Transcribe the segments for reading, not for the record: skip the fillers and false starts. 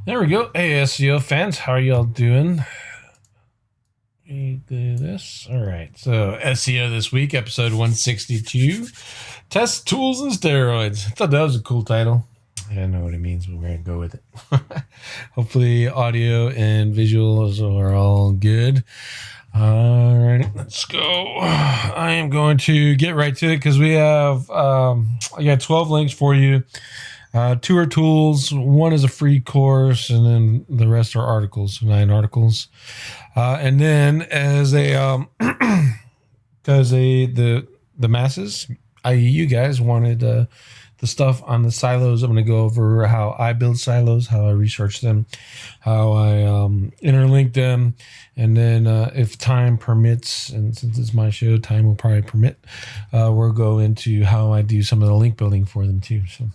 There we go. Hey, SEO fans, how are y'all doing? We do this. All right. So, SEO this week, episode 162 Test Tools and Steroids. I thought that was a cool title. I don't know what it means, but we're going to go with it. Hopefully, audio and visuals are all good. All right, let's go. I am going to get right to it because we have, I got 12 links for you. Two are tools, one is a free course, and then the rest are articles, so 9 articles. And then as a because the masses, i.e., you guys wanted the stuff on the silos. I'm going to go over how I build silos, how I research them, how I interlink them, and then if time permits, and since it's my show, time will probably permit, we'll go into how I do some of the link building for them too. So.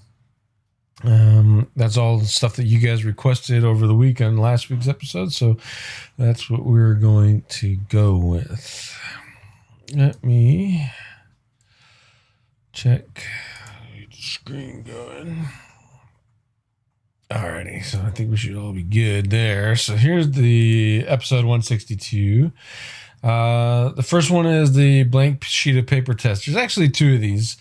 That's all the stuff that you guys requested over the week on last week's episode, so that's what we're going to go with. Let me check. Get the screen going. Alrighty, so I think we should all be good there. So here's the episode 162. The first one is the blank sheet of paper test. There's actually 2 of these.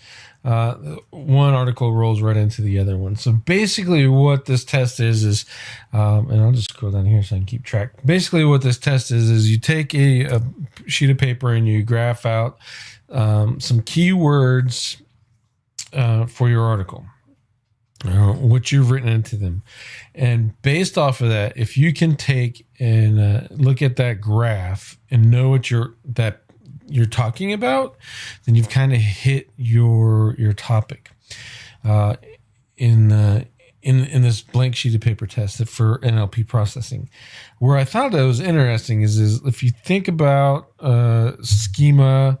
One article rolls right into the other one. So basically what this test is and I'll just scroll down here so I can keep track. Basically what this test is you take a sheet of paper and you graph out some keywords for your article, what you've written into them. And based off of that, if you can take and look at that graph and know what you're talking about, then you've kind of hit your topic in this blank sheet of paper test for NLP processing. Where I thought that was interesting is if you think about schema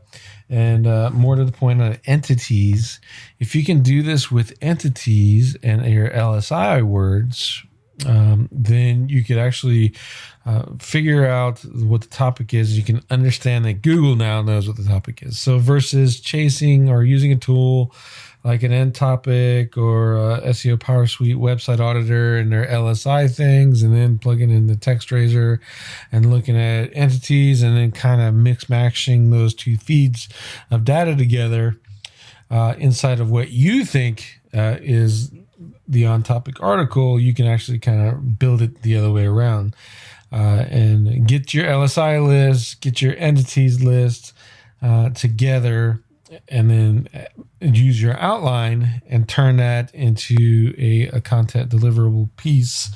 and more to the point on entities, if you can do this with entities and your LSI words, then you could actually figure out what the topic is. You can understand that Google now knows what the topic is. So versus chasing or using a tool like an end topic or SEO Power Suite website auditor and their LSI things, and then plugging in the text raiser and looking at entities and then kind of mix-matching those 2 feeds of data together inside of what you think is the on-topic article, you can actually kind of build it the other way around and get your LSI list, get your entities list together, and then use your outline and turn that into a content deliverable piece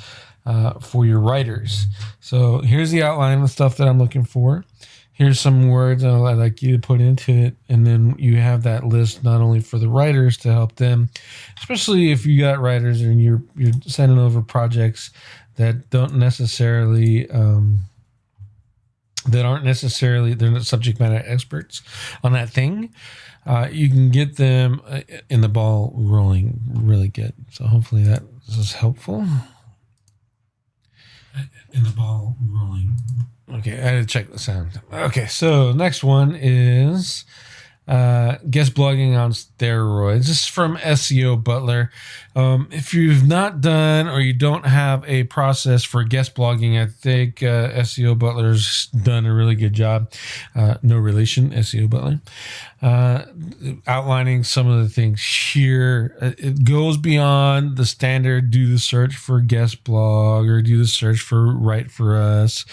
for your writers. So here's the outline of the stuff that I'm looking for. Here's some words I'd like you to put into it. And then you have that list not only for the writers to help them, especially if you got writers and you're sending over projects that don't necessarily, they're not subject matter experts on that thing. You can get them in the ball rolling really good. So hopefully that is helpful. In the ball rolling. Okay, I had to check the sound. Okay, so next one is guest blogging on steroids. This is from SEO Butler. If you've not done or you don't have a process for guest blogging, I think SEO Butler's done a really good job. No relation, SEO Butler. Outlining some of the things here. It goes beyond the standard do the search for guest blog or do the search for write for us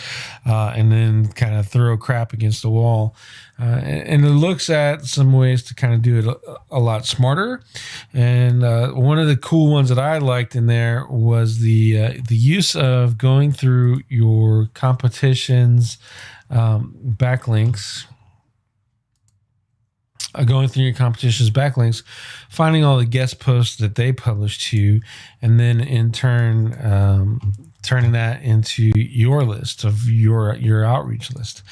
and then kind of throw crap against the wall. And it looks at some ways to kind of do it a lot smarter. And one of the cool ones that I liked in there was the use of going through your competition's backlinks. Going through your competition's backlinks, finding all the guest posts that they publish to you, and then in turn turning that into your list of your outreach list.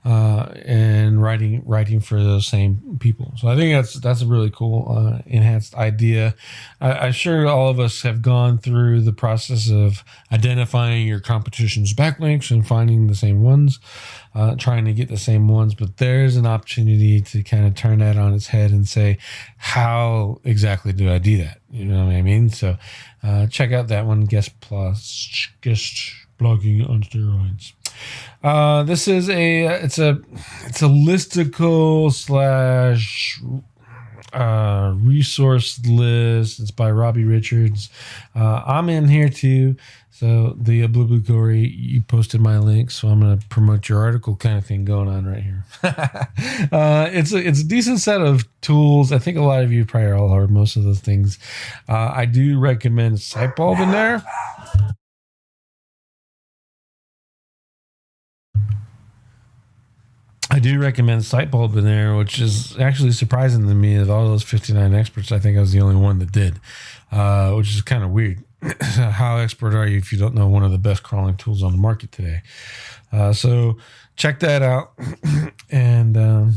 and writing for those same people. So I think that's a really cool enhanced idea. I'm sure all of us have gone through the process of identifying your competition's backlinks and finding the same ones, trying to get the same ones. But there's an opportunity to kind of turn that on its head and say, how exactly do I do that? You know what I mean? So check out that one, guest blogging on steroids. This is it's a listicle slash resource list. It's by Robbie Richards. I'm in here too. So the Blue Corey, you posted my link, so I'm going to promote your article kind of thing going on right here. It's a decent set of tools. I think a lot of you probably all heard most of those things. I do recommend Sitebulb in there. I do recommend Sitebulb in there, which is actually surprising to me. Of all those 59 experts, I think I was the only one that did, which is kind of weird. How expert are you if you don't know one of the best crawling tools on the market today? So check that out. And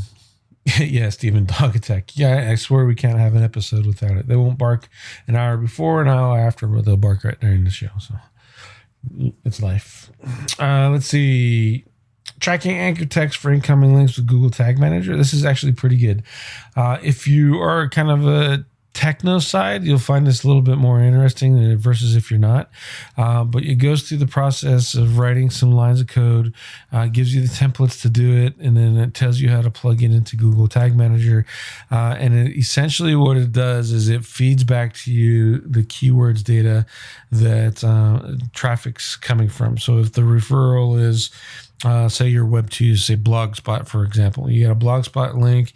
yeah, Stephen, dog attack. Yeah, I swear we can't have an episode without it. They won't bark an hour before, an hour after, but they'll bark right during the show. So it's life. Let's see. Tracking anchor text for incoming links with Google Tag Manager. This is actually pretty good. If you are kind of a techno side, you'll find this a little bit more interesting versus if you're not. But it goes through the process of writing some lines of code, gives you the templates to do it, and then it tells you how to plug it into Google Tag Manager. And essentially what it does is it feeds back to you the keywords data that traffic's coming from. So if the referral is say your Web2, say Blogspot, for example. You got a Blogspot link,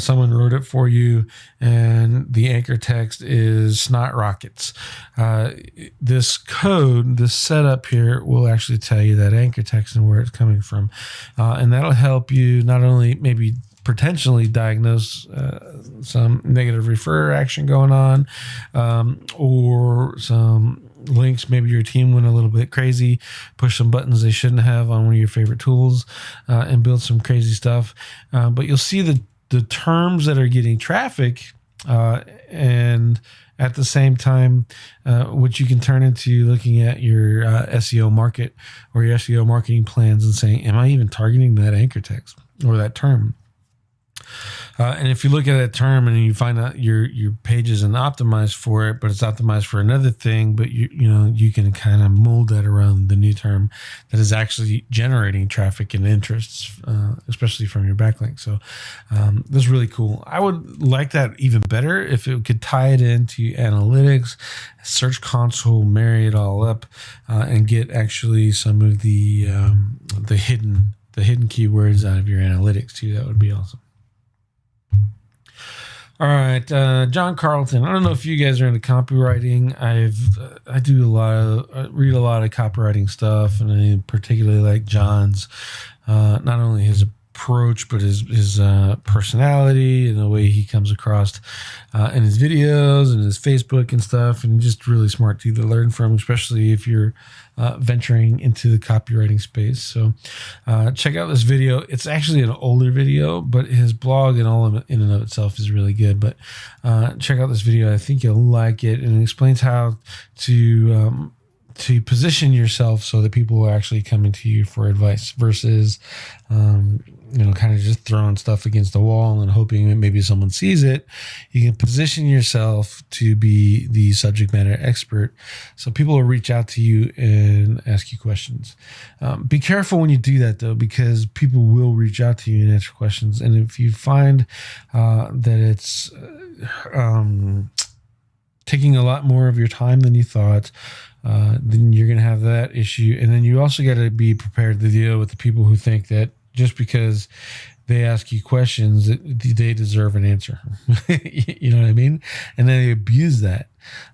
someone wrote it for you, and the anchor text is Snot Rockets. This code, this setup here will actually tell you that anchor text and where it's coming from. And that'll help you not only maybe potentially diagnose some negative referrer action going on, or some links, maybe your team went a little bit crazy, push some buttons they shouldn't have on one of your favorite tools, and build some crazy stuff. But you'll see the terms that are getting traffic, and at the same time, which you can turn into looking at your SEO market or your SEO marketing plans and saying, am I even targeting that anchor text or that term? And if you look at that term and you find out your page isn't optimized for it, but it's optimized for another thing, but you can kind of mold that around the new term that is actually generating traffic and interests, especially from your backlink. So this is really cool. I would like that even better if it could tie it into analytics, Search Console, marry it all up, and get actually some of the hidden keywords out of your analytics too. That would be awesome. All right, John Carlton. I don't know if you guys are into copywriting. I read a lot of copywriting stuff, and I particularly like John's. Not only his approach, but his personality and the way he comes across in his videos and his Facebook and stuff, and just really smart to learn from, especially if you're venturing into the copywriting space. So check out this video. It's actually an older video, but his blog and all of it in and of itself is really good. But check out this video. I think you'll like it, and it explains how to position yourself so that people are actually coming to you for advice versus kind of just throwing stuff against the wall and hoping that maybe someone sees it. You can position yourself to be the subject matter expert, so people will reach out to you and ask you questions. Be careful when you do that, though, because people will reach out to you and answer questions. And if you find that it's taking a lot more of your time than you thought, then you're going to have that issue. And then you also got to be prepared to deal with the people who think that just because they ask you questions, that they deserve an answer. You know what I mean? And then they abuse that.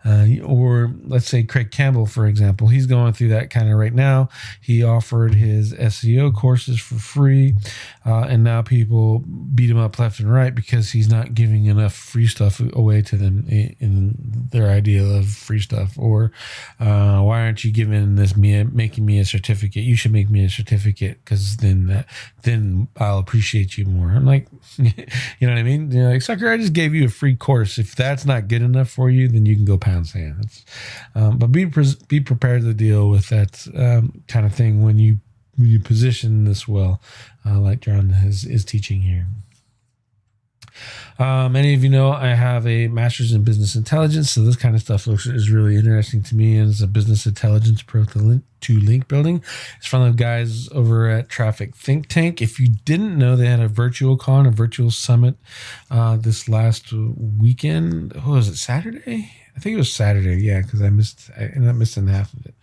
Or let's say Craig Campbell, for example, he's going through that kind of right now. He offered his SEO courses for free, and now people beat him up left and right because he's not giving enough free stuff away to them in their idea of free stuff. Or why aren't you giving making me a certificate? You should make me a certificate because then I'll appreciate you more. I'm like, you know what I mean? You're like, sucker, I just gave you a free course. If that's not good enough for you, then you can go pound sand. But be prepared to deal with that kind of thing when you position this well, like John is teaching here. Many of you know I have a master's in business intelligence, so this kind of stuff is really interesting to me, and it's a business intelligence approach to link building. It's from the guys over at Traffic Think Tank. If you didn't know, they had a virtual summit this last weekend. What was it, Saturday? I think it was Saturday, yeah, because I ended up missing half of it.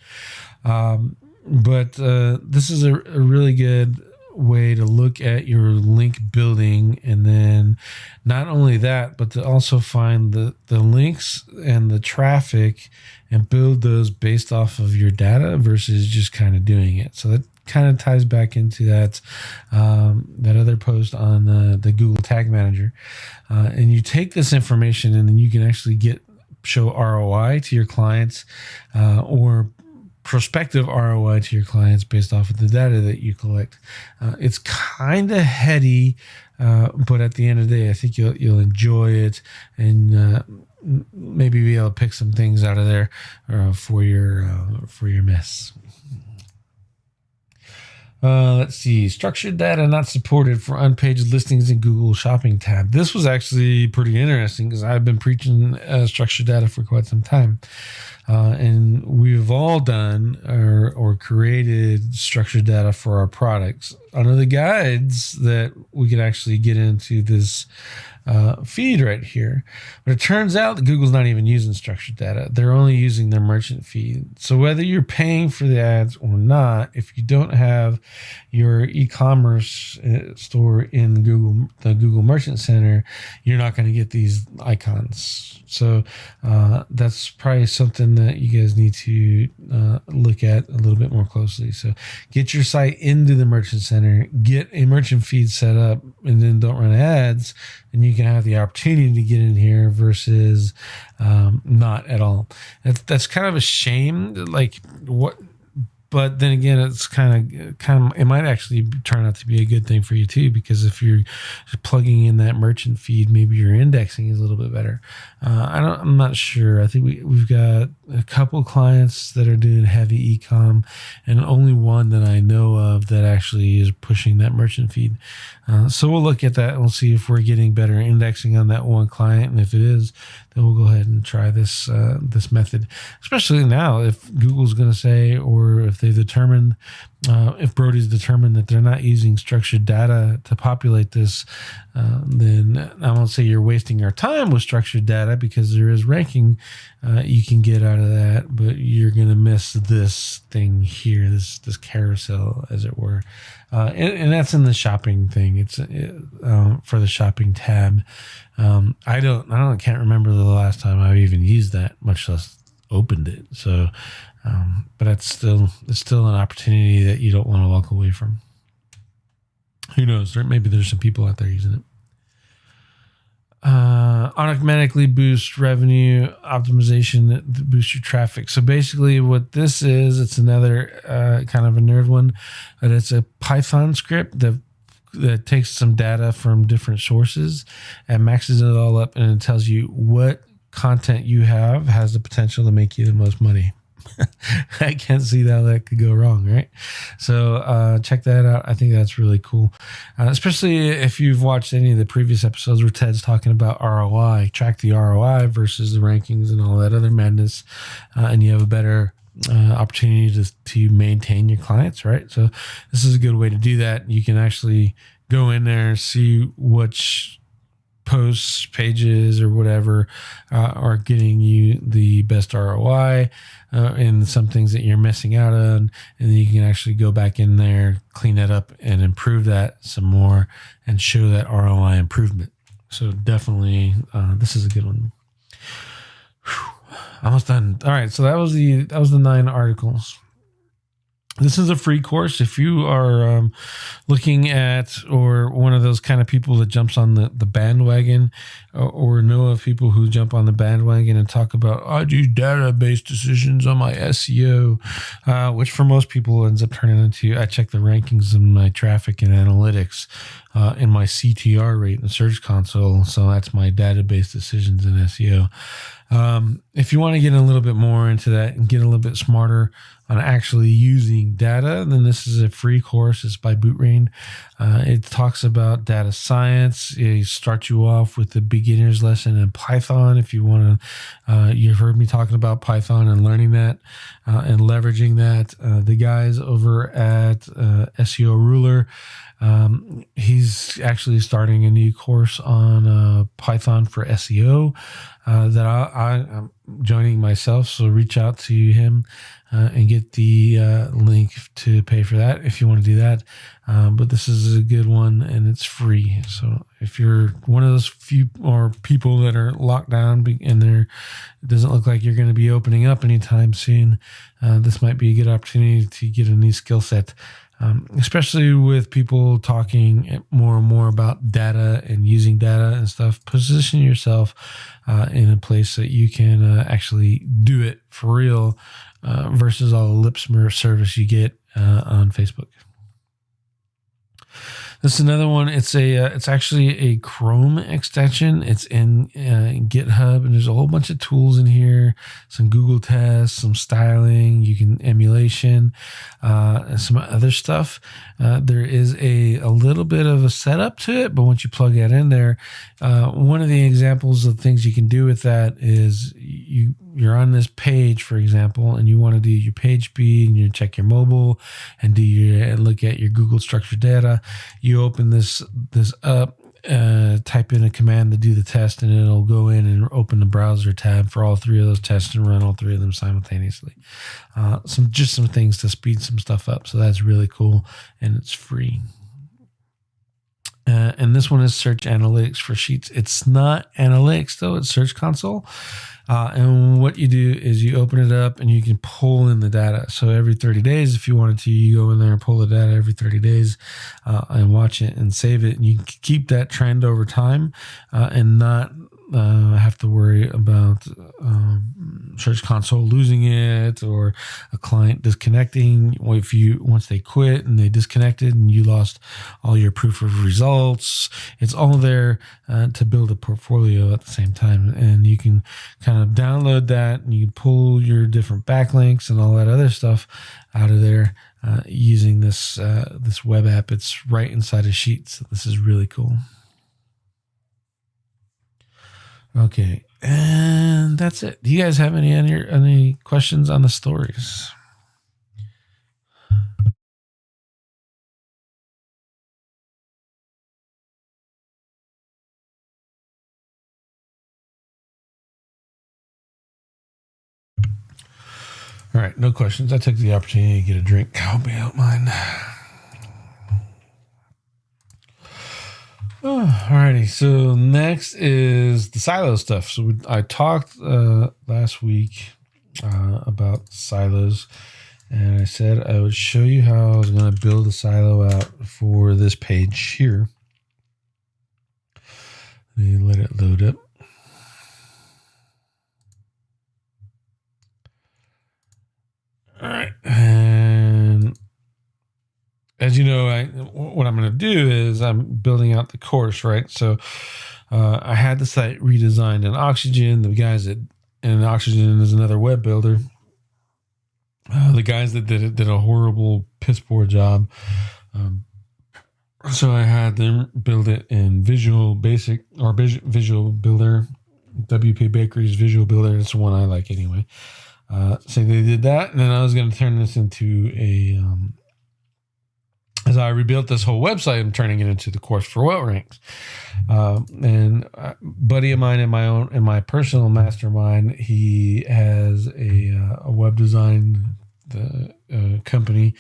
But this is a really good way to look at your link building, and then not only that, but to also find the links and the traffic and build those based off of your data versus just kind of doing it. So that kind of ties back into that other post on the Google Tag Manager, and you take this information and then you can actually show ROI to your clients, or prospective ROI to your clients based off of the data that you collect. It's kind of heady, but at the end of the day, I think you'll enjoy it, and maybe be able to pick some things out of there for your mess. Let's see. Structured data not supported for unpaged listings in Google Shopping tab. This was actually pretty interesting because I've been preaching structured data for quite some time. And we've all done or created structured data for our products. Under the guides that we could actually get into this feed right here. But it turns out that Google's not even using structured data. They're only using their merchant feed. So whether you're paying for the ads or not, if you don't have your e-commerce store in the Google Merchant Center, you're not going to get these icons. So that's probably something that you guys need to look at a little bit more closely. So get your site into the Merchant Center, get a merchant feed set up, and then don't run ads, and you can have the opportunity to get in here versus not at all. That's kind of a shame. Like what? But then again, it's kind of it might actually turn out to be a good thing for you too, because if you're plugging in that merchant feed, maybe your indexing is a little bit better. I'm not sure. I think we've got a couple clients that are doing heavy e-com, and only one that I know of that actually is pushing that merchant feed. So we'll look at that and we'll see if we're getting better indexing on that one client, and if it is, then we'll go ahead and try this method. Especially now, if Google's going to say, or if they determine, if Brody's determined that they're not using structured data to populate this, then I won't say you're wasting your time with structured data, because there is ranking you can get out of that, but you're going to miss this thing here, this carousel, as it were. And that's in the shopping thing. It's for the shopping tab. I can't remember the last time I've even used that, much less opened it. So, but it's still an opportunity that you don't want to walk away from. Who knows? Maybe there's some people out there using it. Automatically boost revenue optimization that boosts your traffic. So basically what this is, it's another kind of a nerd one, but it's a Python script that takes some data from different sources and maxes it all up, and it tells you what content you have has the potential to make you the most money. I can't see how that could go wrong, right? So check that out. I think that's really cool, especially if you've watched any of the previous episodes where Ted's talking about ROI. Track the ROI versus the rankings and all that other madness, and you have a better opportunity to maintain your clients, right? So this is a good way to do that. You can actually go in there, see which posts, pages, or whatever are getting you the best ROI, and some things that you're missing out on, and then you can actually go back in there, clean that up, and improve that some more, and show that ROI improvement. So definitely, this is a good one. Almost done. All right, so that was the 9 articles. This is a free course. If you are looking at, or one of those kind of people that jumps on the bandwagon, or know of people who jump on the bandwagon and talk about, I do database decisions on my SEO, which for most people ends up turning into, I check the rankings in my traffic and analytics, in my CTR rate in Search Console. So that's my database decisions in SEO. If you want to get a little bit more into that and get a little bit smarter on actually using data, then this is a free course. It's by Bootrain. It talks about data science. It starts you off with the beginner's lesson in Python. If you want to, you've heard me talking about Python and learning that and leveraging that. The guys over at SEO Ruler, he's actually starting a new course on Python for SEO that I'm joining myself. So reach out to him and get the link to pay for that if you want to do that. But this is a good one and it's free. So if you're one of those few or people that are locked down and it doesn't look like you're going to be opening up anytime soon, this might be a good opportunity to get a new skill set. Especially with people talking more and more about data and using data and stuff. Position yourself in a place that you can actually do it for real, versus all the lip service you get on Facebook. This is another one. It's actually a Chrome extension. It's in GitHub, and there's a whole bunch of tools in here. Some Google tests, some styling. You can emulation, and some other stuff. There is a little bit of a setup to it, but once you plug that in there, one of the examples of things you can do with that is you're on this page, for example, and you want to do your page speed, and you check your mobile, and look at your Google structured data. You open this up, type in a command to do the test, and it'll go in and open the browser tab for all 3 of those tests and run all 3 of them simultaneously. Some things to speed some stuff up. So that's really cool, and it's free. And this one is Search Analytics for Sheets. It's not analytics though; it's Search Console. And what you do is you open it up and you can pull in the data. So every 30 days, if you wanted to, you go in there and pull the data every 30 days and watch it and save it. And you can keep that trend over time and not have to worry about Search Console losing it or a client disconnecting. Once they quit and they disconnected and you lost all your proof of results, it's all there to build a portfolio at the same time. And you can kind of download that and you can pull your different backlinks and all that other stuff out of there using this web app. It's right inside of Sheets. This is really cool. Okay, and that's it. Do you guys have any questions on the stories? All right, no questions. I took the opportunity to get a drink. I hope you don't mind. Alrighty, so next is the silo stuff. So I talked last week about silos, and I said I would show you how I was going to build a silo out for this page here. Let me let it load up. All right, and as you know, what I'm going to do is I'm building out the course, right? So I had the site redesigned in Oxygen. The guys and Oxygen is another web builder. The guys that did it did a horrible piss poor job. So I had them build it in Visual Basic or Visual Builder. WP Bakery's Visual Builder. It's the one I like anyway. So they did that, and then I was going to turn this into a as I rebuilt this whole website, I'm turning it into the course for What Ranks. And a buddy of mine in my personal mastermind, he has a web design company,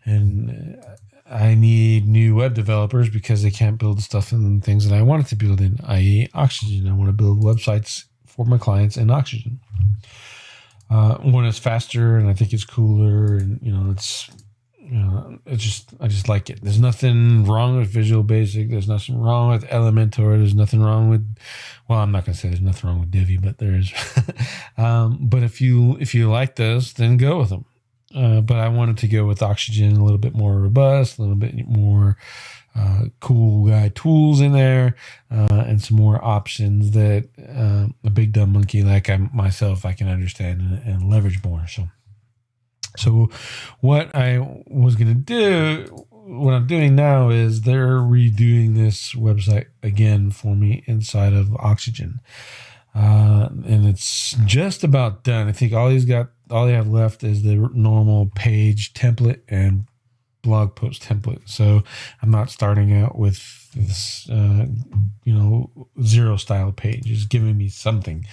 and I need new web developers because they can't build stuff in things that I wanted to build in, i.e. Oxygen. I want to build websites for my clients in Oxygen. One is faster, and I think it's cooler, and I just like it. There's nothing wrong with Visual Basic. There's nothing wrong with Elementor. There's nothing wrong with, well, I'm not gonna say there's nothing wrong with Divi, but there's. But if you like those, then go with them. But I wanted to go with Oxygen, a little bit more robust, a little bit more cool guy tools in there, and some more options that a big dumb monkey like I can understand and leverage more. So what I was going to do, what I'm doing now is they're redoing this website again for me inside of Oxygen. And it's just about done. I think all they have left is the normal page template and blog post template. So I'm not starting out with this, zero style page. It's giving me something.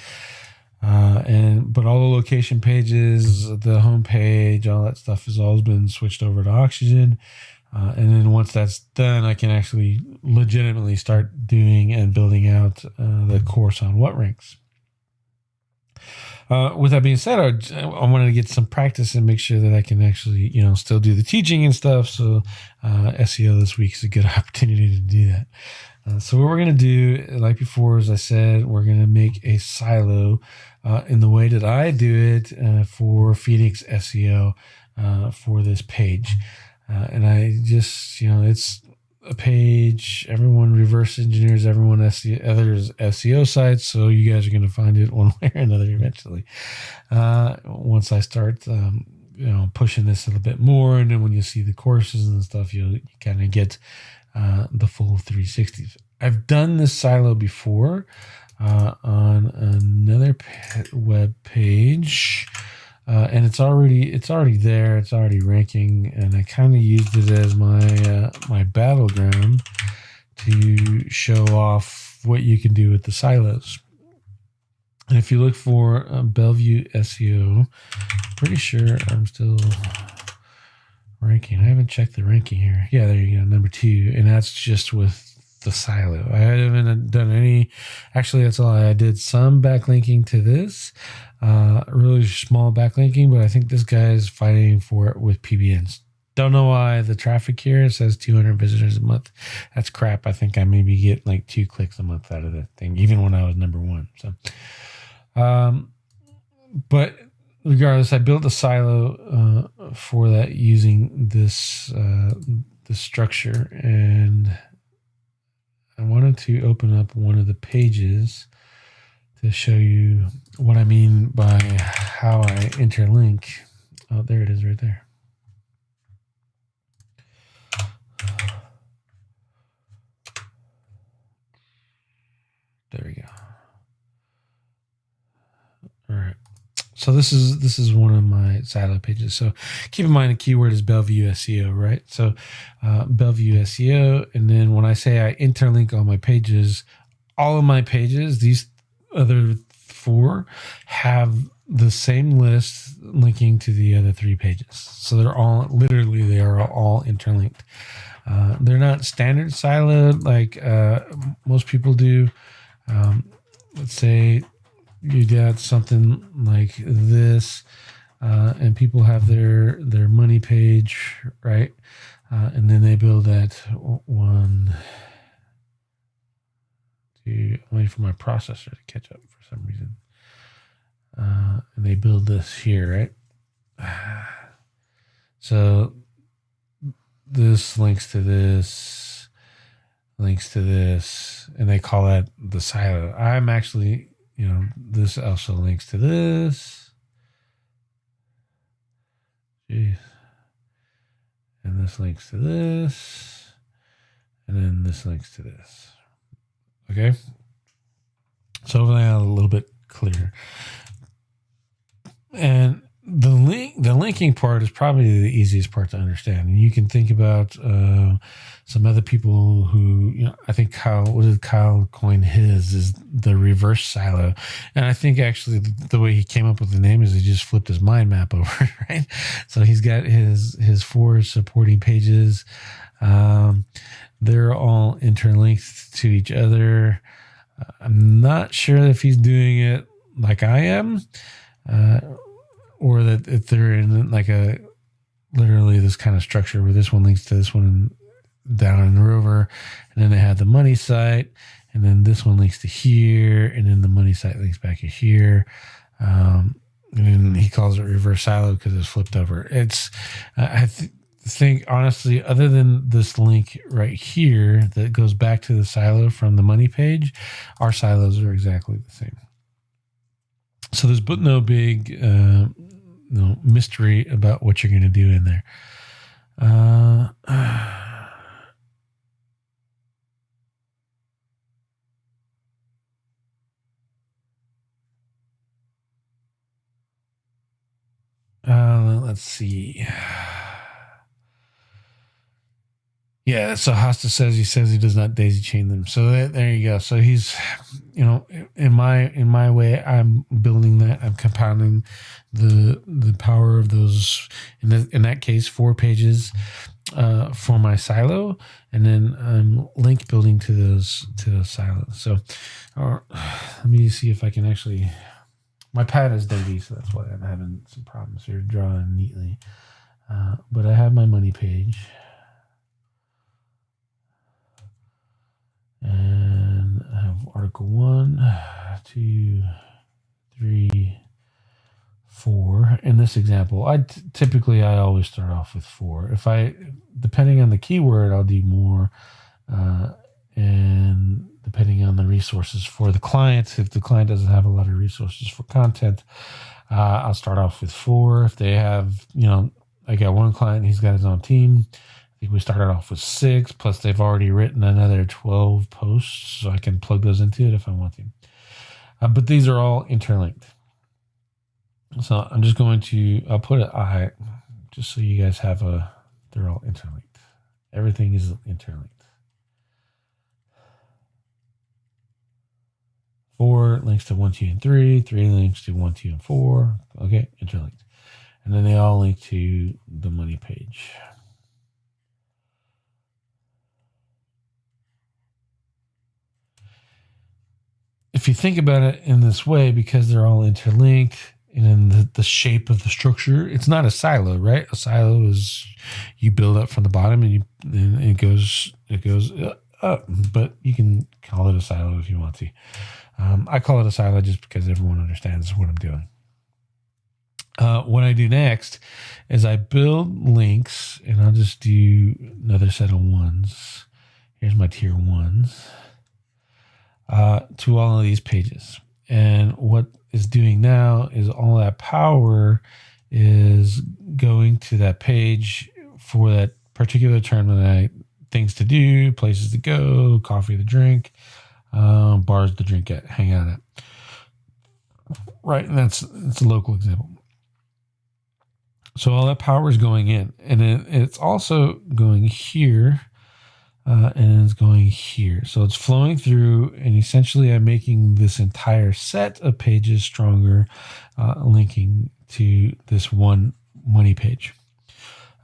But all the location pages, the home page, all that stuff has always been switched over to Oxygen. And then once that's done, I can actually legitimately start doing and building out the course on what ranks. With that being said, I wanted to get some practice and make sure that I can actually, still do the teaching and stuff. So SEO this week is a good opportunity to do that. So what we're going to do, like before, as I said, we're going to make a silo in the way that I do it for Phoenix SEO for this page. And I just, it's a page, everyone reverse engineers, everyone others SEO sites. So you guys are going to find it one way or another eventually. Once I start, pushing this a little bit more. And then when you see the courses and stuff, you kind of get the full 360. I've done this silo before on another web page. And it's already there. It's already ranking, and I kind of used it as my battleground to show off what you can do with the silos. And if you look for Bellevue SEO, pretty sure I'm still ranking. I haven't checked the ranking here. Yeah, there you go, number 2, and that's just with the silo. I haven't done any. Actually, that's all. I did some backlinking to this. Really small backlinking, but I think this guy is fighting for it with PBNs. Don't know why the traffic here says 200 visitors a month. That's crap. I think I maybe get like 2 clicks a month out of that thing, even when I was number 1. So, but regardless, I built a silo for that using this structure, and I wanted to open up one of the pages to show you what I mean by how I interlink. Oh, there it is right there. There we go. All right. So this is one of my silo pages. So keep in mind the keyword is Bellevue SEO, right? So Bellevue SEO, and then when I say I interlink all my pages, all of my pages, these other 4 have the same list linking to the other 3 pages. So they are all interlinked. They're not standard siloed like most people do. Let's say you got something like this, and people have their money page, right? And then they build that 1, 2. I'm waiting for my processor to catch up for some reason. And they build this here, right? So this links to this, and they call that the silo. I'm actually, this also links to this. Jeez. And this links to this. And then this links to this. Okay. So hopefully I'm a little bit clearer. And the linking part is probably the easiest part to understand. And you can think about some other people who, I think Kyle coined his is the reverse silo. And I think actually the way he came up with the name is he just flipped his mind map over, right? So he's got his 4 supporting pages. They're all interlinked to each other. I'm not sure if he's doing it like I am. or that if they're in like a literally this kind of structure where this one links to this one down and over, and then they have the money site, and then this one links to here, and then the money site links back to here. And then he calls it reverse silo because it's flipped over. It's think honestly, other than this link right here that goes back to the silo from the money page, our silos are exactly the same. So there's no big mystery about what you're going to do in there. Let's see. Yeah, so Hosta says he does not daisy chain them. So there you go. So he's, in my way, I'm building that. I'm compounding the power of those. In that case, 4 pages for my silo, and then I'm link building to those silos. So let me see if I can actually. My pad is dirty, so that's why I'm having some problems here drawing neatly. But I have my money page. And I have article 1, 2, 3, 4. In this example, typically I always start off with 4. If depending on the keyword, I'll do more, and depending on the resources for the client. If the client doesn't have a lot of resources for content, I'll start off with 4. If they have, I got one client, he's got his own team. I think we started off with 6, plus they've already written another 12 posts, so I can plug those into it if I want to. But these are all interlinked. So I'm just going to, I'll put an I, just so you guys have they're all interlinked. Everything is interlinked. 4 links to 1, 2, and 3. 3 links to 1, 2, and 4. Okay, interlinked. And then they all link to the money page. If you think about it in this way, because they're all interlinked and in the shape of the structure, it's not a silo, right? A silo is you build up from the bottom and it goes up, but you can call it a silo if you want to. I call it a silo just because everyone understands what I'm doing. What I do next is I build links, and I'll just do another set of ones. Here's my tier 1s. To all of these pages. And what is doing now is all that power is going to that page for that particular term of the night. Things to do, places to go, coffee to drink, bars to drink at, hang out at. Right, and it's a local example. So all that power is going in, and it's also going here. And it's going here. So it's flowing through, and essentially I'm making this entire set of pages stronger, linking to this one money page.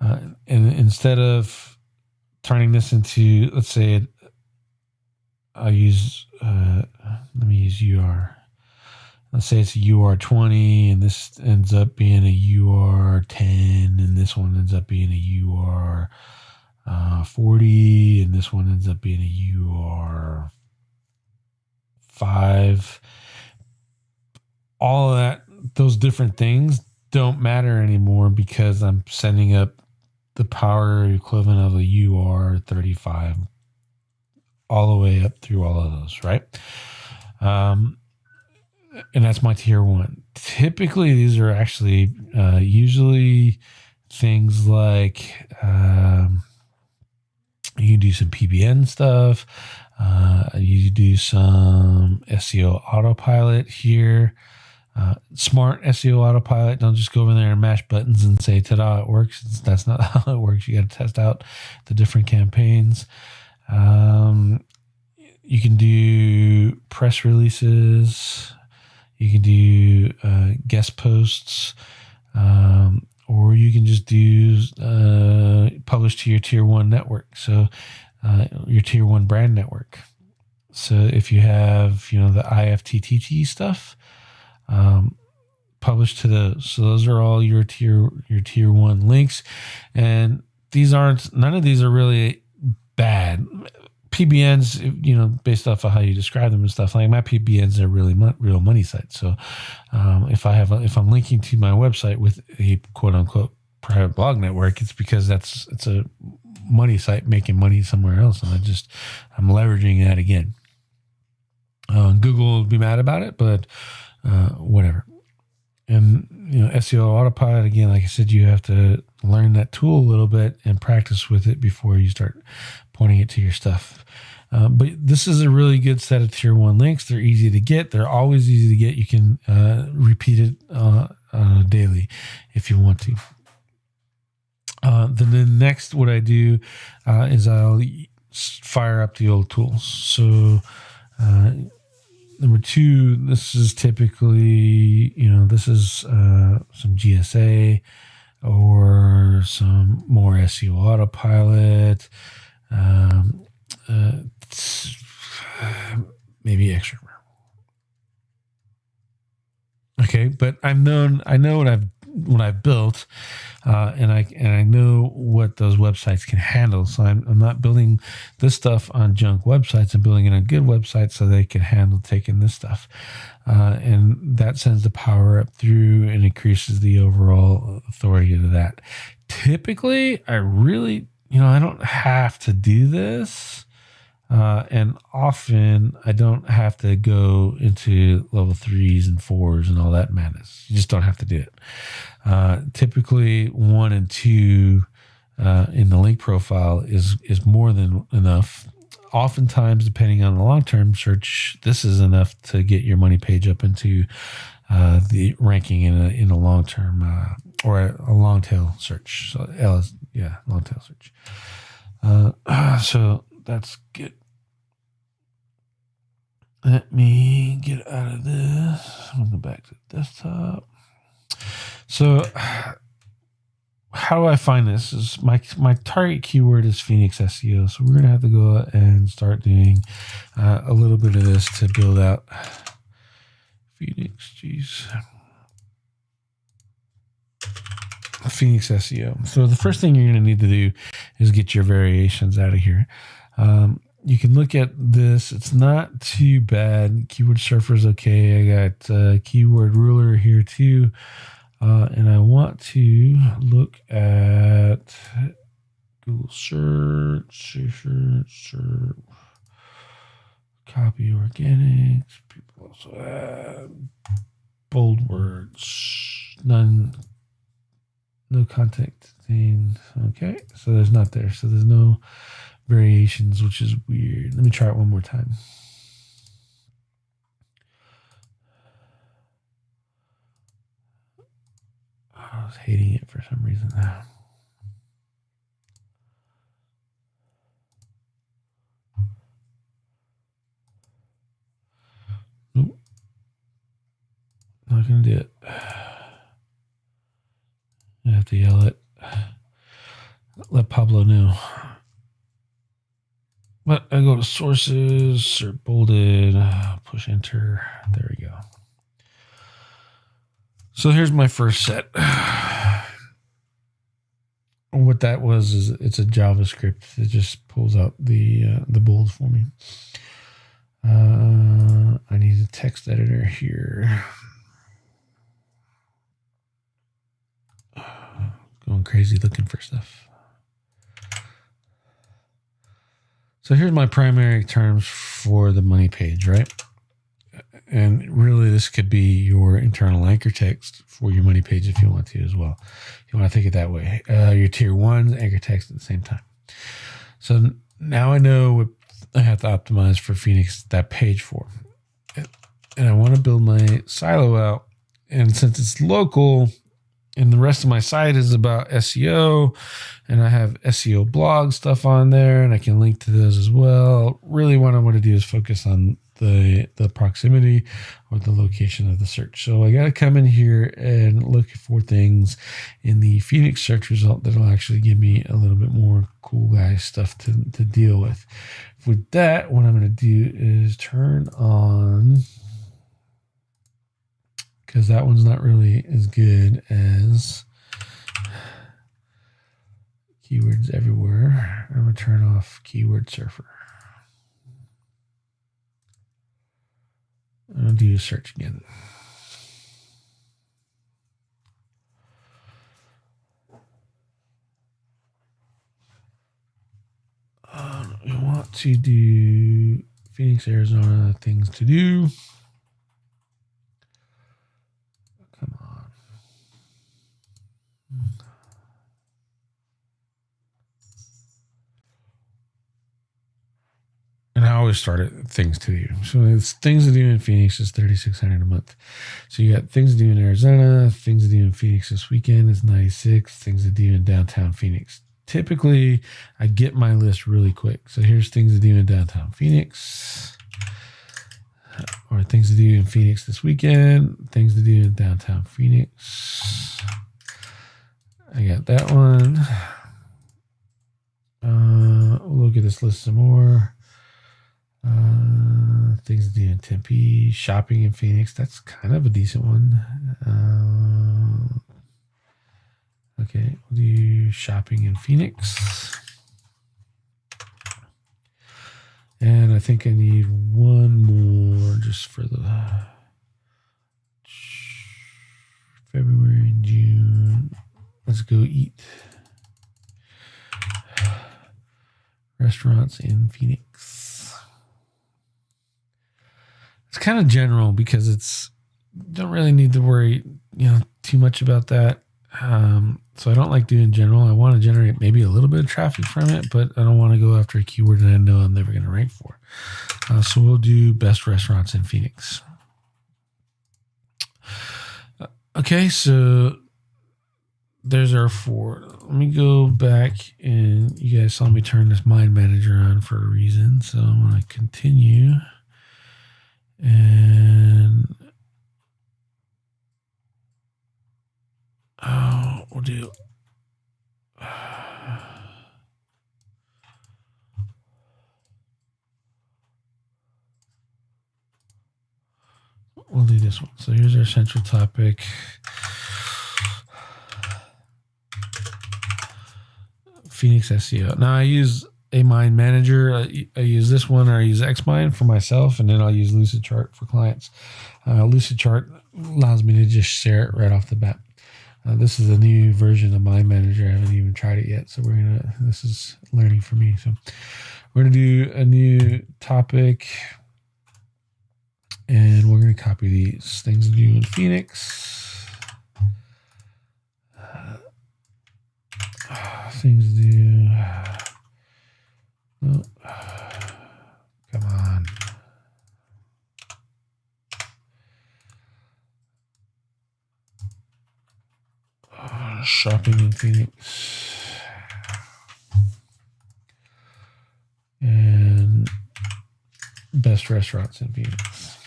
And instead of turning this into, let's say, let me use UR. Let's say it's a UR20, and this ends up being a UR10, and this one ends up being a UR 40, and this one ends up being a UR 5. All of that, those different things don't matter anymore because I'm sending up the power equivalent of a UR 35 all the way up through all of those, right? And that's my tier 1. Typically, these are actually usually things like you can do some PBN stuff. You do some SEO autopilot here. Smart SEO autopilot. Don't just go over there and mash buttons and say, ta-da, it works. That's not how it works. You got to test out the different campaigns. You can do press releases. You can do guest posts. Or you can just do publish to your tier 1 network. So your tier 1 brand network. So if you have, the IFTTT stuff, publish to those. So those are all your tier 1 links, and none of these are really bad. PBNs, you know, based off of how you describe them and stuff, like my PBNs are really real money sites. So if I'm linking to my website with a quote unquote private blog network, it's because it's a money site making money somewhere else, and I'm leveraging that again. Google will be mad about it, but whatever. And you know, SEO Autopilot, again, like I said, you have to learn that tool a little bit and practice with it before you start pointing it to your stuff. But this is a really good set of tier 1 links. They're easy to get. They're always easy to get. You can repeat it daily if you want to. Then the next, what I do is I'll fire up the old tools. So number 2, this is typically, you know, this is some GSA or some more SEO Autopilot, maybe extra. Okay, but I know what I've built, and I know what those websites can handle. So I'm not building this stuff on junk websites. I'm building it on good websites so they can handle taking this stuff, and that sends the power up through and increases the overall authority of that. Typically, I don't have to do this. And often I don't have to go into level 3s and 4s and all that madness. You just don't have to do it. Typically 1 and 2 in the link profile is more than enough. Oftentimes, depending on the long-term search, this is enough to get your money page up into the ranking in a long-term or a long-tail search. So long-tail search. So that's good. Let me get out of this. I'm going to go back to the desktop. So how do I find this? Is my target keyword is Phoenix SEO. So we're going to have to go and start doing a little bit of this to build out Phoenix SEO. So the first thing you're going to need to do is get your variations out of here. You can look at this. It's not too bad. Keyword Surfer is okay. I got Keyword Ruler here too. And I want to look at Google search, copy organics. People also add bold words, no contact thing. Okay, so there's not there. So there's no variations, which is weird. Let me try it one more time. I was hating it for some reason. Nope. Not going to do it. I have to yell it. Let Pablo know. But I go to sources, insert bolded, push enter. There we go. So here's my first set. What that was is it's a JavaScript. It just pulls out the bold for me. I need a text editor here. Going crazy looking for stuff. So here's my primary terms for the money page, right? And really this could be your internal anchor text for your money page if you want to as well. If you want to think it that way. Your tier 1 anchor text at the same time. So now I know what I have to optimize for Phoenix that page for. And I want to build my silo out. And since it's local, and the rest of my site is about SEO, and I have SEO blog stuff on there, and I can link to those as well. Really what I want to do is focus on the proximity or the location of the search. So I got to come in here and look for things in the Phoenix search result that'll actually give me a little bit more cool guy stuff to deal with. With that, what I'm going to do is turn on because that one's not really as good as keywords everywhere. I'm going to turn off keyword surfer. I'm going to do a search again. We want to do Phoenix, Arizona, things to do. Come on. And I always start at things to do. So it's things to do in Phoenix is $3,600 a month. So you got things to do in Arizona, things to do in Phoenix this weekend is 96, things to do in downtown Phoenix. Typically, I get my list really quick. So here's things to do in downtown Phoenix, or things to do in Phoenix this weekend, things to do in downtown Phoenix. I got that one. We'll look at this list some more. Things to do in Tempe, shopping in Phoenix. That's kind of a decent one. Okay, we'll do shopping in Phoenix. And I think I need one more just for the February and June. Let's go eat. Restaurants in Phoenix. It's kind of general because it's don't really need to worry, too much about that. So I don't like doing general. I want to generate maybe a little bit of traffic from it, but I don't want to go after a keyword that I know I'm never going to rank for. So we'll do best restaurants in Phoenix. Okay, so there's our 4. Let me go back, and you guys saw me turn this mind manager on for a reason. So I'm going to continue, and we'll do this one. So here's our central topic. Phoenix SEO. Now I use a mind manager. I use this one, or I use Xmind for myself, and then I'll use Lucidchart for clients. Lucidchart allows me to just share it right off the bat. This is a new version of Mind Manager. I haven't even tried it yet, so this is learning for me. So we're gonna do a new topic, and we're gonna copy these things to do in Phoenix. Things to do. Oh, come on. Shopping in Phoenix. And best restaurants in Phoenix.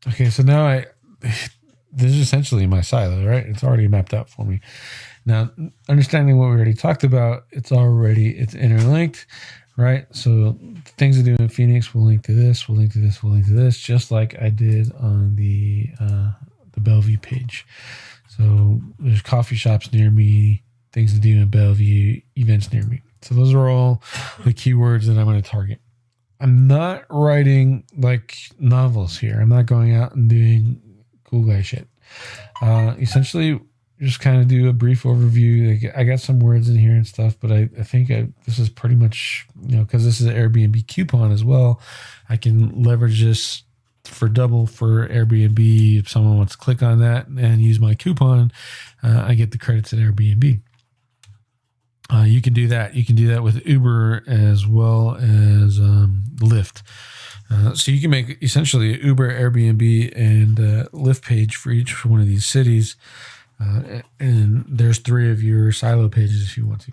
Okay, so now this is essentially my silo, right? It's already mapped out for me. Now, understanding what we already talked about, it's interlinked, right? So things to do in Phoenix, we'll link to this, we'll link to this, we'll link to this, just like I did on the Bellevue page. So there's coffee shops near me, things to do in Bellevue, events near me. So those are all the keywords that I'm going to target. I'm not writing like novels here. I'm not going out and doing cool guy shit. Essentially, just kind of do a brief overview. I got some words in here and stuff, but I think this is pretty much, because this is an Airbnb coupon as well, I can leverage this for double for Airbnb. If someone wants to click on that and use my coupon, I get the credits at Airbnb. You can do that. You can do that with Uber as well as Lyft. So you can make essentially an Uber, Airbnb, and Lyft page for each one of these cities. And there's 3 of your silo pages if you want to.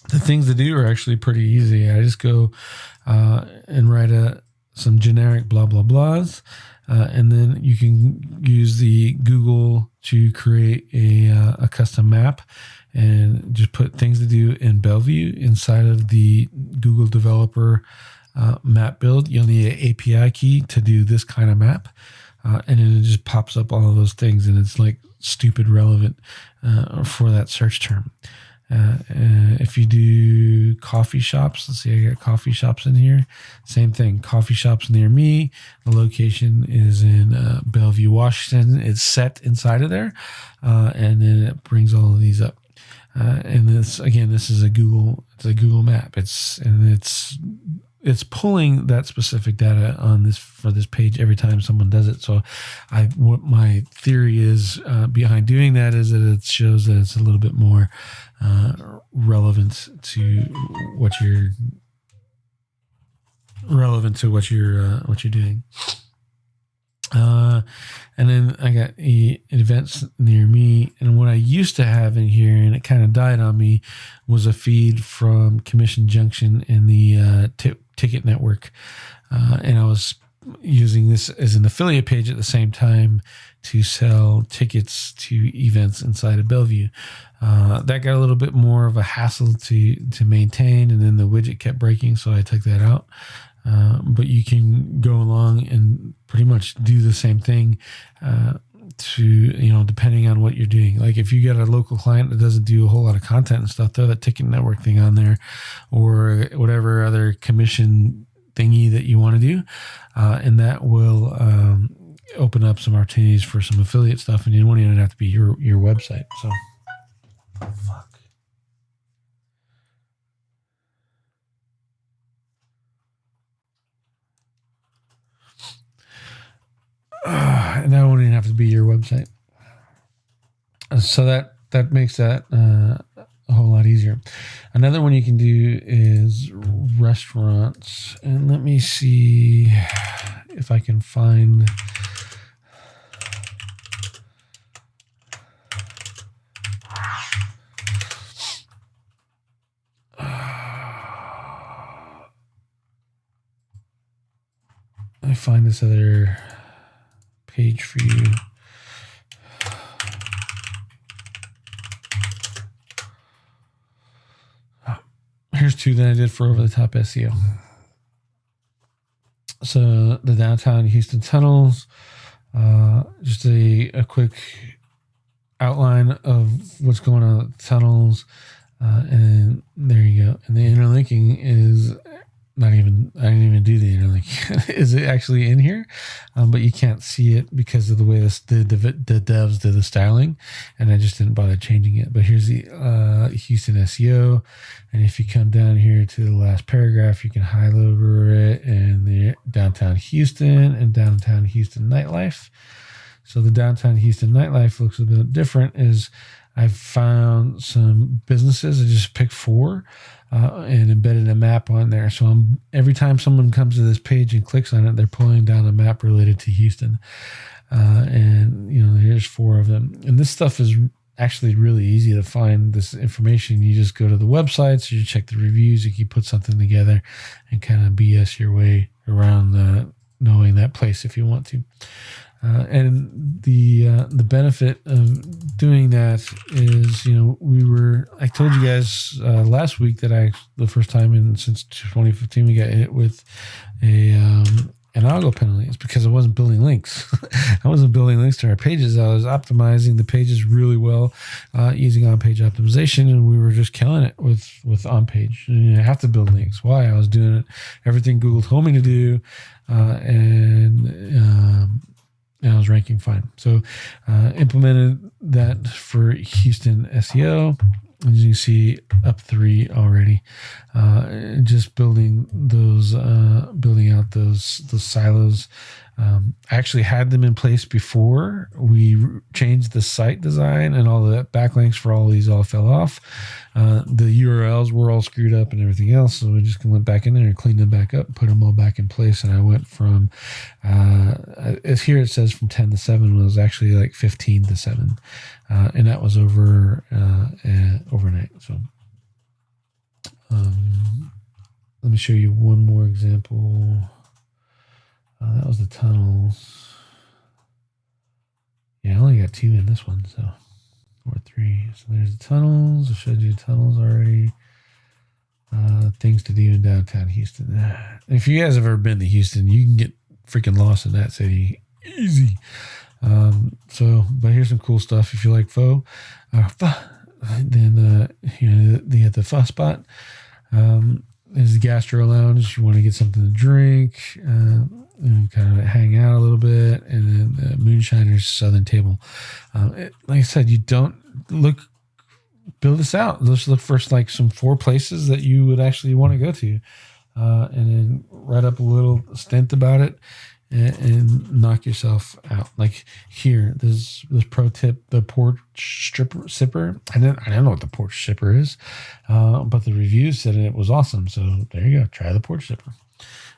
The things to do are actually pretty easy. I just go and write some generic blah, blah, blahs. And then you can use the Google to create a custom map and just put things to do in Bellevue inside of the Google developer map build. You'll need an API key to do this kind of map. and then it just pops up all of those things, and it's like stupid relevant for that search term. If you do coffee shops, let's see, I got coffee shops in here. Same thing, coffee shops near me. The location is in Bellevue, Washington. It's set inside of there, and then it brings all of these up. And this is a Google map. It's pulling that specific data on this for this page every time someone does it. So what my theory is behind doing that is that it shows that it's a little bit more relevant to what you're doing. And then I got events near me, and what I used to have in here, and it kind of died on me, was a feed from Commission Junction and the ticket network, and I was using this as an affiliate page at the same time to sell tickets to events inside of Bellevue. That got a little bit more of a hassle to maintain, and then the widget kept breaking, so I took that out. But you can go along and pretty much do the same thing depending on what you're doing. Like if you got a local client that doesn't do a whole lot of content and stuff, throw that ticket network thing on there, or whatever other commission thingy that you want to do. And that will open up some opportunities for some affiliate stuff, and you won't even have to be your website. So, fuck. And that won't even have to be your website. So that makes that a whole lot easier. Another one you can do is restaurants. And let me see if I can find... Let me find this other page for you. Here's two that I did for over the top SEO. So the downtown Houston tunnels, just a quick outline of what's going on with the tunnels, and there you go. And the interlinking is I didn't even do the interlink. Is it actually in here? But you can't see it because of the way the devs did the styling, and I just didn't bother changing it. But here's the Houston SEO, and if you come down here to the last paragraph, you can highlight over it, and the downtown Houston and downtown Houston nightlife. So the downtown Houston nightlife looks a bit different. I've found some businesses. I just picked 4 and embedded a map on there. So every time someone comes to this page and clicks on it, they're pulling down a map related to Houston. And here's 4 of them. And this stuff is actually really easy to find. This information, you just go to the websites, you check the reviews, you can put something together and kind of BS your way around knowing that place if you want to. And the benefit of doing that is, I told you guys last week that the first time since 2015 we got hit with an algo penalty. It's because I wasn't building links. I wasn't building links to our pages. I was optimizing the pages really well using on-page optimization, and we were just killing it with on-page. And I have to build links. Why? I was doing everything Google told me to do, and I was ranking fine. So implemented that for Houston SEO. As you can see, up 3 already. Just building out those silos. I actually had them in place before we changed the site design, and all the backlinks for all these all fell off. The URLs were all screwed up and everything else, so we just went back in there and cleaned them back up, put them all back in place. And I went from here it says from 10 to 7, it was actually like 15 to 7, and that was over overnight. So let me show you one more example. That was the tunnels. Yeah, I only got 2 in this one, or 3. So there's the tunnels. I showed you the tunnels already. Things to do in downtown Houston. If you guys have ever been to Houston, you can get freaking lost in that city easy. But here's some cool stuff. If you like then you have the pho spot. There's the gastro lounge. You want to get something to drink, and kind of hang out a little bit. And then the Moonshiner's Southern Table. Like I said, you don't build this out. Let's look first like some 4 places that you would actually want to go to, and then write up a little stint about it. And knock yourself out. Like here, this pro tip: the porch sipper. I don't know what the porch sipper is, but the reviews said it was awesome. So there you go. Try the porch sipper,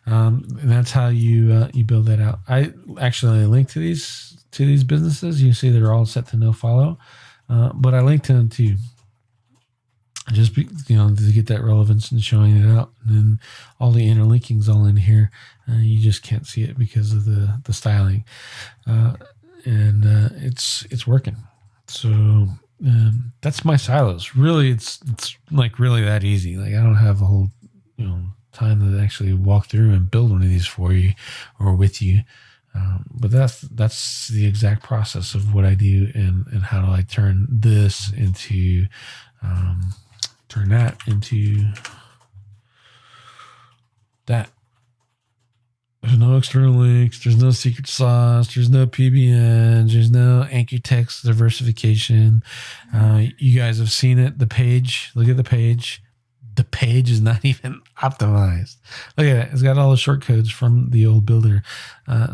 and that's how you build that out. I actually linked to these businesses. You see, they're all set to no follow, but I linked to them too. Just to get that relevance and showing it out, and then all the interlinking's all in here. You just can't see it because of the styling, and it's working. So that's my silos. Really, it's like really that easy. Like I don't have a whole time to actually walk through and build one of these for you or with you. But that's the exact process of what I do and how do I turn this into. Turn that into that. There's no external links. There's no secret sauce. There's no PBNs. There's no anchor text diversification. You guys have seen it. The page. Look at the page. The page is not even optimized. Look at it. It's got all the short codes from the old builder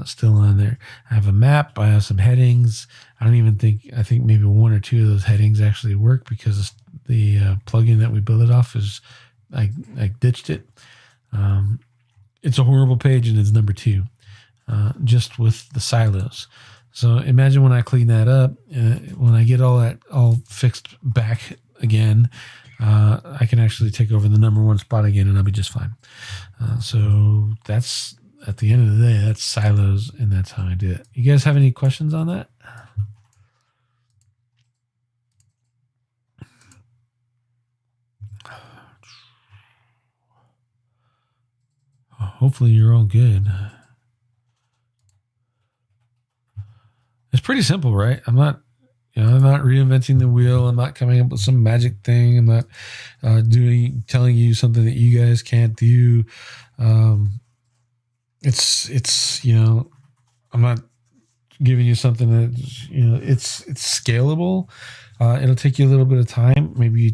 still on there. I have a map. I have some headings. I think maybe 1 or 2 of those headings actually work because the plugin that we built it off is I ditched it. It's a horrible page and it's number 2, just with the silos. So imagine when I clean that up, when I get all that all fixed back again, I can actually take over the number 1 spot again and I'll be just fine. So that's, at the end of the day, that's silos, and that's how I do it. You guys have any questions on that? Hopefully you're all good. It's pretty simple, right? I'm not reinventing the wheel. I'm not coming up with some magic thing. I'm not telling you something that you guys can't do. I'm not giving you something that it's scalable. It'll take you a little bit of time. Maybe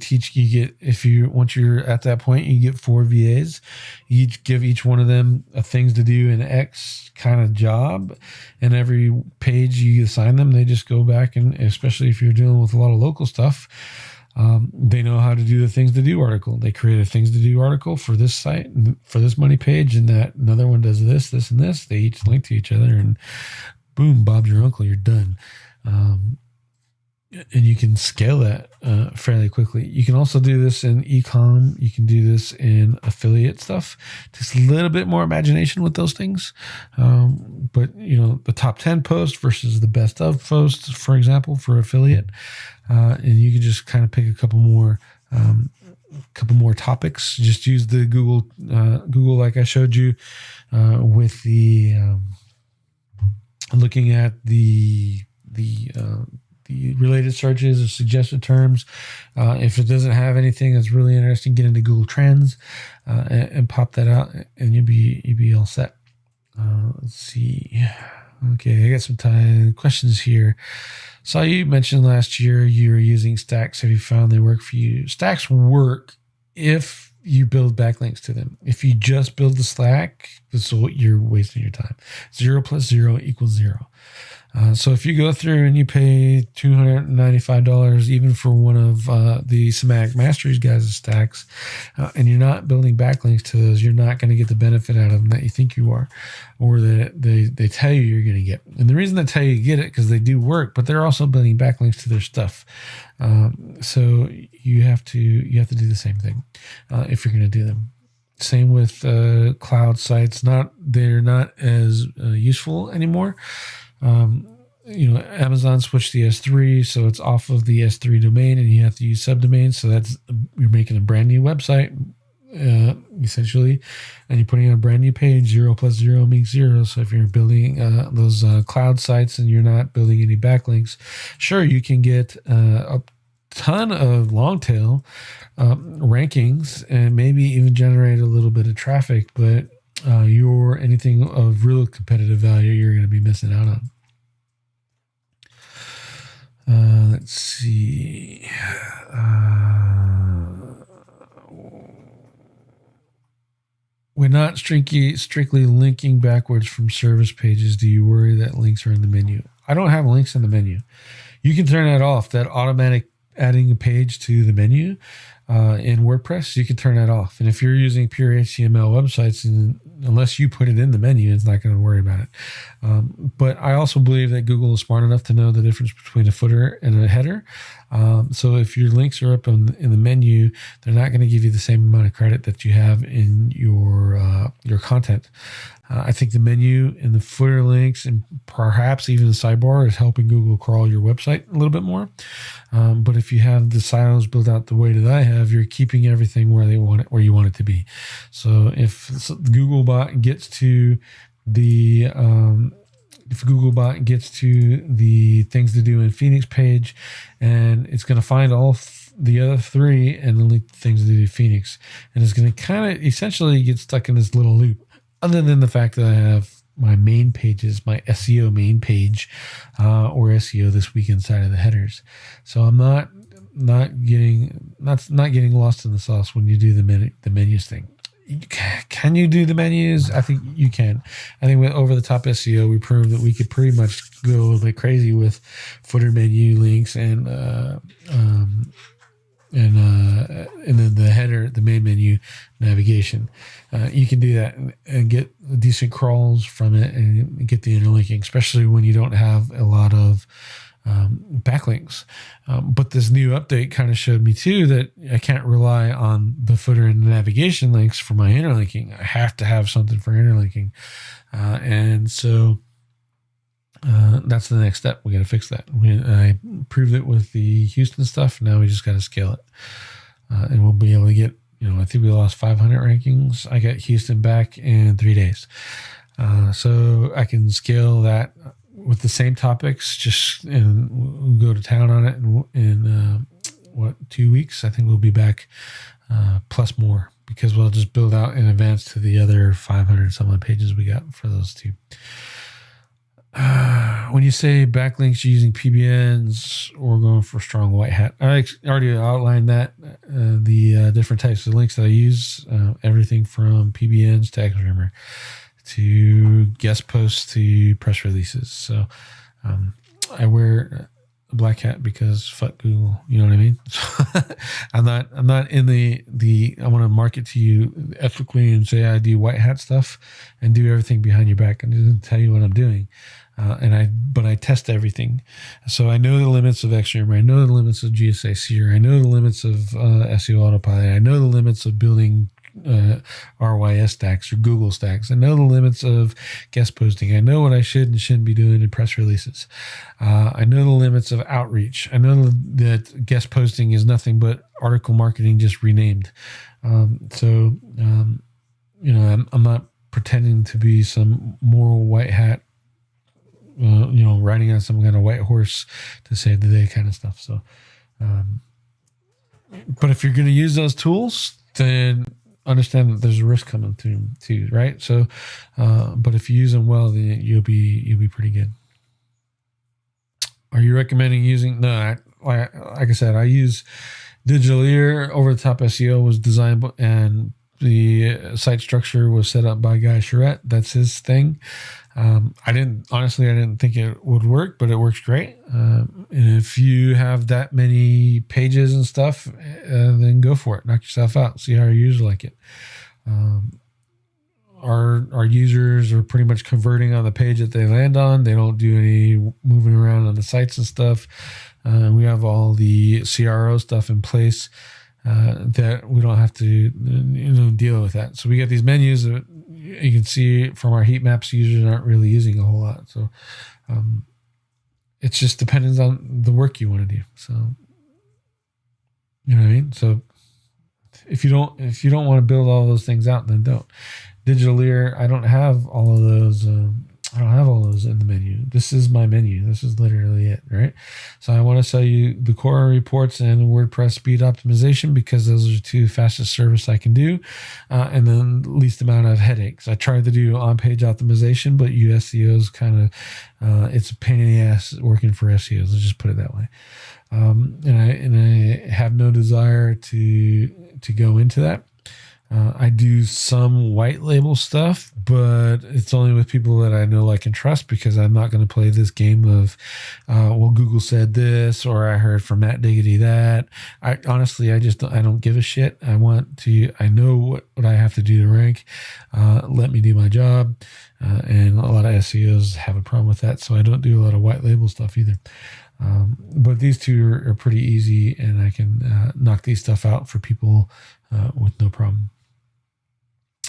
once you're at that point, you get 4 VAs. You give each one of them things to do in X kind of job, and every page you assign them, they just go back, and especially if you're dealing with a lot of local stuff, they know how to do the things to do article. They create a things to do article for this site and for this money page, and that another one does this, and this. They each link to each other, and boom, Bob's your uncle. You're done. And you can scale that fairly quickly. You can also do this in e-com. You can do this in affiliate stuff. Just a little bit more imagination with those things. But the top 10 posts versus the best of posts, for example, for affiliate. And you can just kind of pick a couple more topics. Just use the Google like I showed you with the looking at the related searches or suggested terms. If it doesn't have anything that's really interesting, get into Google Trends and pop that out, and you'll be all set. Let's see. Okay, I got some questions here. Saw you mentioned last year you were using stacks. Have you found they work for you? Stacks work if you build backlinks to them. If you just build the Slack, you're wasting your time. 0 + 0 = 0. So if you go through and you pay $295 even for one of the Semantic Masteries guys' stacks, and you're not building backlinks to those, you're not going to get the benefit out of them that you think you are, or that they tell you you're going to get. And the reason they tell you to get it because they do work, but they're also building backlinks to their stuff. So you have to do the same thing if you're going to do them. Same with cloud sites. They're not as useful anymore. Amazon switched to S3, so it's off of the S3 domain, and you have to use subdomains. So you're making a brand new website essentially, and you're putting on a brand new page. 0 plus 0 makes 0. So if you're building those cloud sites and you're not building any backlinks, sure, you can get a ton of long tail rankings and maybe even generate a little bit of traffic, but your anything of real competitive value, you're going to be missing out on. Let's see. When not strictly linking backwards from service pages, do you worry that links are in the menu? I don't have links in the menu. You can turn that off, that automatic adding a page to the menu in WordPress. You can turn that off. And if you're using pure HTML websites, and unless you put it in the menu, it's not going to worry about it. But I also believe that Google is smart enough to know the difference between a footer and a header. So if your links are up in the menu, they're not going to give you the same amount of credit that you have in your content. I think the menu and the footer links and perhaps even the sidebar is helping Google crawl your website a little bit more. But if you have the silos built out the way that I have, you're keeping everything where you want it to be. So if Googlebot gets to the things to do in Phoenix page, and it's going to find all the other three and the link things to do in Phoenix, and it's going to kind of essentially get stuck in this little loop. Other than the fact that I have my main pages, my SEO main page, or SEO this week inside of the headers, so I'm not getting lost in the sauce when you do the menus thing. Can you do the menus? I think you can. I think with over the top SEO, we proved that we could pretty much go a little bit crazy with footer menu links and then the header, the main menu navigation. You can do that and get decent crawls from it and get the interlinking, especially when you don't have a lot of backlinks. But this new update kind of showed me too that I can't rely on the footer and the navigation links for my interlinking. I have to have something for interlinking. And so that's the next step. We got to fix that. I proved it with the Houston stuff. Now we just got to scale it. And we'll be able to get, I think we lost 500 rankings. I got Houston back in 3 days. So I can scale that with the same topics, and we'll go to town on it in 2 weeks. I think we'll be back plus more, because we'll just build out in advance to the other 500 some odd pages we got for those two. When you say backlinks, you're using PBNs or going for strong white hat. I already outlined that, the different types of links that I use, everything from PBNs to Xrimmer to guest posts to press releases. So I wear a black hat because fuck Google. You know what I mean? I'm not in the I want to market to you ethically and say I do white hat stuff and do everything behind your back and just tell you what I'm doing. But I test everything. So I know the limits of Xrimmer. I know the limits of GSA Seer. I know the limits of SEO Autopilot. I know the limits of building RYS stacks or Google stacks. I know the limits of guest posting. I know what I should and shouldn't be doing in press releases. I know the limits of outreach. I know that guest posting is nothing but article marketing just renamed. I'm not pretending to be some moral white hat, riding on some kind of white horse to save the day kind of stuff. So, but if you're going to use those tools, then understand that there's a risk coming to them too, right? So, but if you use them well, then you'll be pretty good. Are you recommending using? No, like I said, I use Digital Ear. Over the top SEO was designed and the site structure was set up by Guy Charette. That's his thing. I didn't think it would work, but it works great. And if you have that many pages and stuff, then go for it. Knock yourself out. See how your users like it. Our users are pretty much converting on the page that they land on. They don't do any moving around on the sites and stuff. We have all the CRO stuff in place. That we don't have to deal with that. So we got these menus that you can see from our heat maps. Users aren't really using a whole lot. So it just depends on the work you want to do. So you know what I mean. So If you don't want to build all those things out, then don't. Digital ear, I don't have all of those. I don't have all those in the menu. This is my menu. This is literally it, right? So I want to sell you the core reports and WordPress speed optimization because those are the two fastest service I can do, and then least amount of headaches. I tried to do on-page optimization, but SEOs kind of it's a pain in the ass working for SEOs. Let's just put it that way. And I have no desire to go into that. I do some white label stuff, but it's only with people that I know, like, and trust, because I'm not going to play this game of, well, Google said this, or I heard from Matt Diggity that. I don't give a shit. I know what I have to do to rank. Let me do my job. And a lot of SEOs have a problem with that. So I don't do a lot of white label stuff either. But these two are pretty easy, and I can knock these stuff out for people with no problem.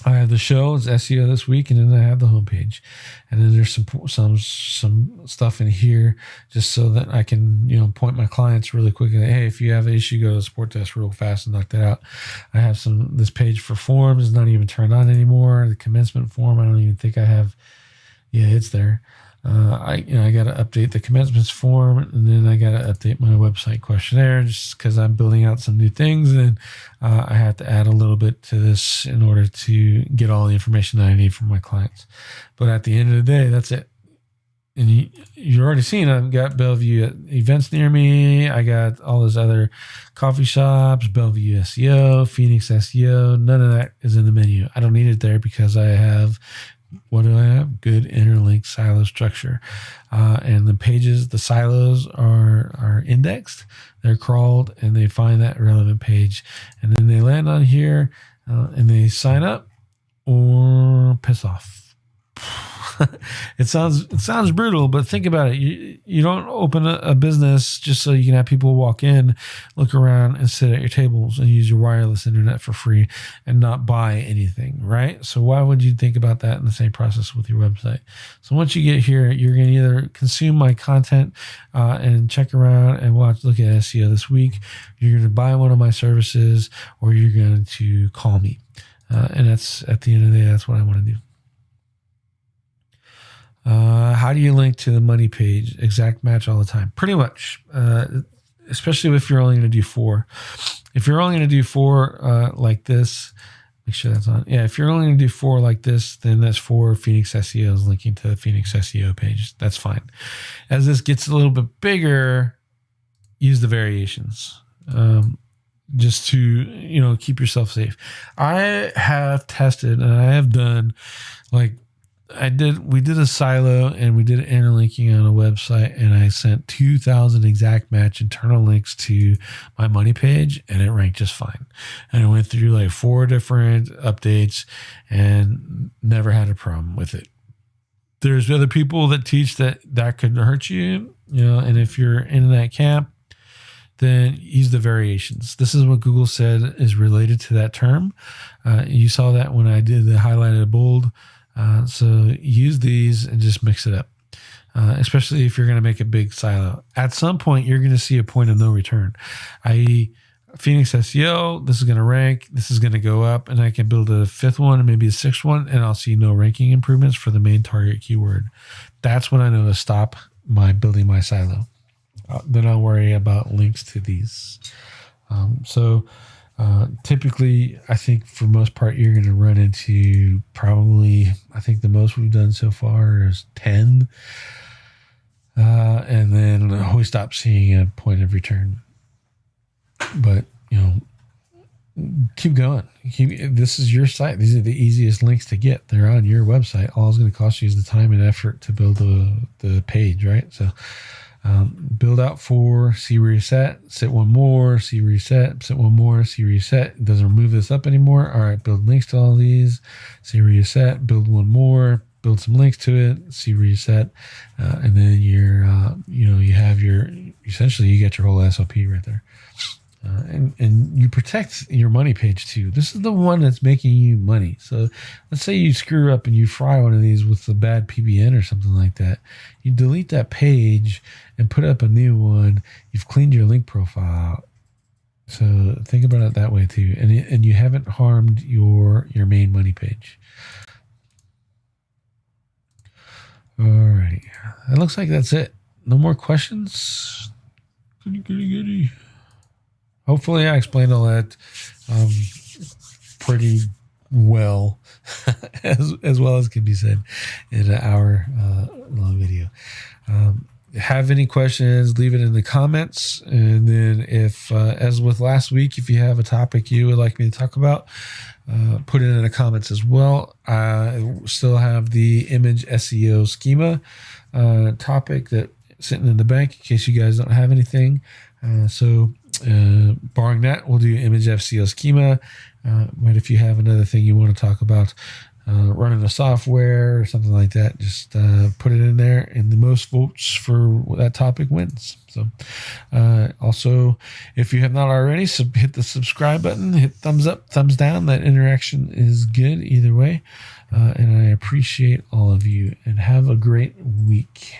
I have the show, it's SEO this week, and then I have the homepage, and then there's some stuff in here just so that I can point my clients really quickly. Hey, if you have an issue, go to the support desk real fast and knock that out. I have this page for forms, it's not even turned on anymore. The commencement form, I don't even think I have. Yeah, it's there. I got to update the commencements form, and then I got to update my website questionnaire just because I'm building out some new things, and I have to add a little bit to this in order to get all the information that I need from my clients. But at the end of the day, that's it. And you're already seeing I've got Bellevue events near me. I got all those other coffee shops, Bellevue SEO, Phoenix SEO. None of that is in the menu. I don't need it there because I have. What do I have? Good interlinked silo structure. And the pages, the silos are indexed, they're crawled, and they find that relevant page. And then they land on here and they sign up or piss off. It sounds brutal, but think about it. You don't open a business just so you can have people walk in, look around, and sit at your tables and use your wireless internet for free and not buy anything, right? So why would you think about that in the same process with your website? So once you get here, you're going to either consume my content and check around and look at SEO this week. You're going to buy one of my services, or you're going to call me. And that's, at the end of the day, that's what I want to do. How do you link to the money page? Exact match all the time. Pretty much, especially if you're only going to do 4. If you're only going to do 4 like this, make sure that's on. Yeah, if you're only going to do 4 like this, then that's 4 Phoenix SEOs linking to the Phoenix SEO page. That's fine. As this gets a little bit bigger, use the variations. Just to, keep yourself safe. I have tested and I have done we did a silo and we did interlinking on a website, and I sent 2,000 exact match internal links to my money page, and it ranked just fine. And I went through 4 different updates and never had a problem with it. There's other people that teach that could hurt you, and if you're in that camp, then use the variations. This is what Google said is related to that term. You saw that when I did the highlighted bold. So use these and just mix it up, especially if you're going to make a big silo. At some point, you're going to see a point of no return, i.e. Phoenix SEO, this is going to rank, this is going to go up, and I can build a 5th one and maybe a 6th one, and I'll see no ranking improvements for the main target keyword. That's when I know to stop building my silo. Then I'll worry about links to these. Typically, I think for most part, you're going to run into probably, I think the most we've done so far is 10. And then we stop seeing a point of return. But, keep going. This is your site. These are the easiest links to get. They're on your website. All it's going to cost you is the time and effort to build the page, right? So, build out 4, see reset, sit one more, see reset, sit one more, see reset. It doesn't move this up anymore. All right, build links to all these, see reset, build one more, build some links to it, see reset, and then you have essentially you get your whole SOP right there. And you protect your money page too. This is the one that's making you money. So let's say you screw up and you fry one of these with a bad PBN or something like that. You delete that page and put up a new one. You've cleaned your link profile. So think about it that way too, and you haven't harmed your main money page. Alrighty, it looks like that's it. No more questions. Goody. Hopefully, I explained all that pretty well, as well as can be said in an hour long video. Have any questions, leave it in the comments. And then if, as with last week, if you have a topic you would like me to talk about, put it in the comments as well. I still have the image SEO schema topic that sitting in the bank in case you guys don't have anything. So barring that, we'll do image SEO schema. But if you have another thing you want to talk about, running the software or something like that, just put it in there, and the most votes for that topic wins. So also, if you have not already, hit the subscribe button, hit thumbs up, thumbs down. That interaction is good either way, and I appreciate all of you, and have a great week.